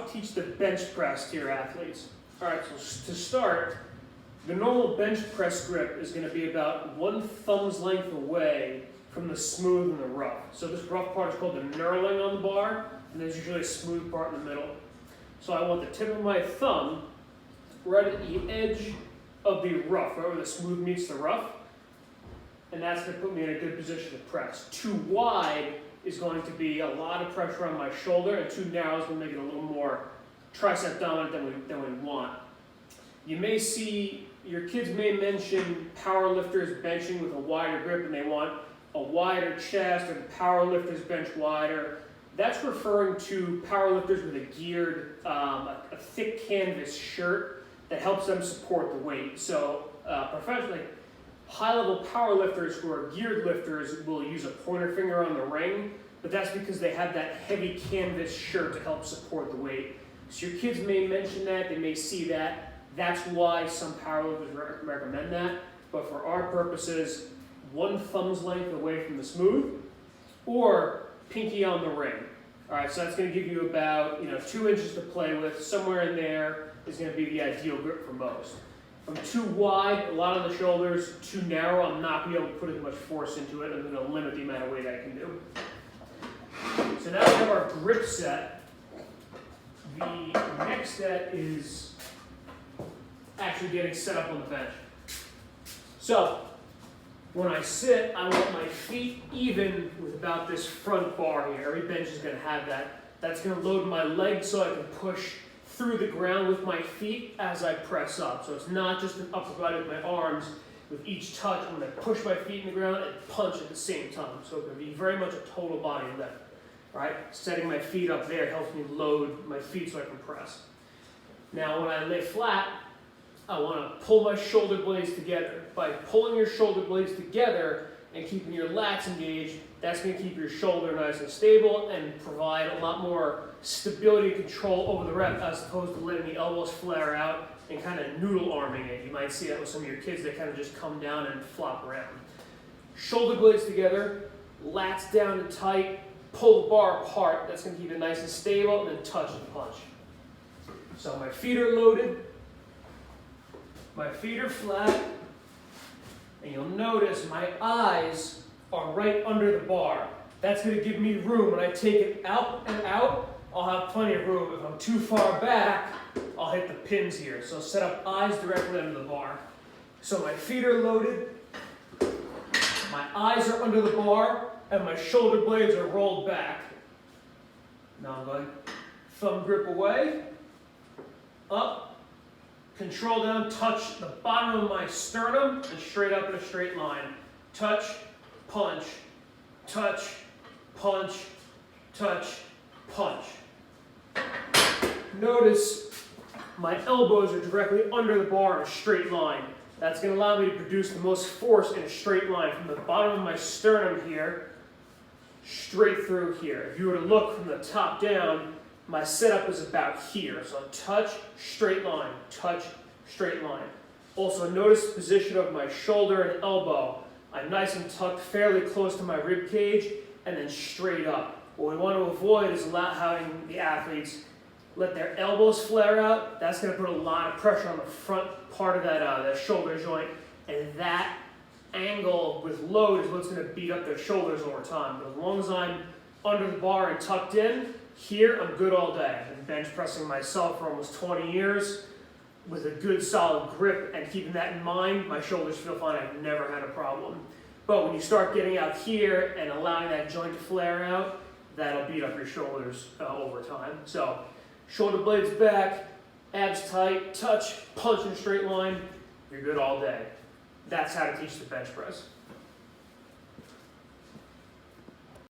to teach the bench press to your athletes. All right, so to start, the normal bench press grip is going to be about 1 thumb's length away from the smooth and the rough. So this rough part is called the knurling on the bar, and there's usually a smooth part in the middle. So I want the tip of my thumb right at the edge of the rough, right where the smooth meets the rough, and that's going to put me in a good position to press. Too wide is going to be a lot of pressure on my shoulder, and too narrow is going to make it a little more tricep dominant than we want. You may see, your kids may mention power lifters benching with a wider grip and they want a wider chest, or the power lifters bench wider. That's referring to power lifters with a geared, a thick canvas shirt that helps them support the weight. So professionally, high-level power lifters who are geared lifters will use a pointer finger on the ring, but that's because they have that heavy canvas shirt to help support the weight. So your kids may mention that, they may see that. That's why some powerlifters recommend that. But for our purposes, 1 thumb's length away from the smooth, or pinky on the ring. All right, so that's going to give you about 2 inches to play with. Somewhere in there is going to be the ideal grip for most. If I'm too wide, a lot on the shoulders, too narrow, I'm not going to be able to put as much force into it. I'm going to limit the amount of weight I can do. So now we have our grip set. The next step is actually getting set up on the bench. So when I sit, I want my feet even with about this front bar here. Every bench is going to have that. That's going to load my legs so I can push through the ground with my feet as I press up. So it's not just an upper body with my arms. With each touch, I'm going to push my feet in the ground and punch at the same time. So it's going to be very much a total body lift. All right? Setting my feet up there helps me load my feet so I can press. Now when I lay flat, I want to pull my shoulder blades together. By pulling your shoulder blades together and keeping your lats engaged, that's going to keep your shoulder nice and stable and provide a lot more stability and control over the rep, as opposed to letting the elbows flare out and kind of noodle arming it. You might see that with some of your kids that kind of just come down and flop around. Shoulder blades together, lats down and tight, pull the bar apart. That's going to keep it nice and stable, and then touch and punch. So my feet are loaded. My feet are flat, and you'll notice my eyes are right under the bar. That's going to give me room. When I take it out and out, I'll have plenty of room. If I'm too far back, I'll hit the pins here. So set up eyes directly under the bar. So my feet are loaded, my eyes are under the bar, and my shoulder blades are rolled back. Now I'm going thumb grip away, up, control down, touch the bottom of my sternum, and straight up in a straight line. Touch, punch, touch, punch, touch, punch. Notice my elbows are directly under the bar in a straight line. That's going to allow me to produce the most force in a straight line from the bottom of my sternum here, straight through here. If you were to look from the top down, my setup is about here. So touch, straight line, touch, straight line. Also notice the position of my shoulder and elbow. I'm nice and tucked fairly close to my rib cage, and then straight up. What we want to avoid is having the athletes let their elbows flare out. That's going to put a lot of pressure on the front part of that shoulder joint, and that angle with load is what's going to beat up their shoulders over time. But as long as I'm under the bar and tucked in, here I'm good all day. I've been bench pressing myself for almost 20 years with a good solid grip, and keeping that in mind, my shoulders feel fine. I've never had a problem. But when you start getting out here and allowing that joint to flare out, that'll beat up your shoulders over time. So shoulder blades back, abs tight, touch, punch in a straight line, you're good all day. That's how to teach the bench press.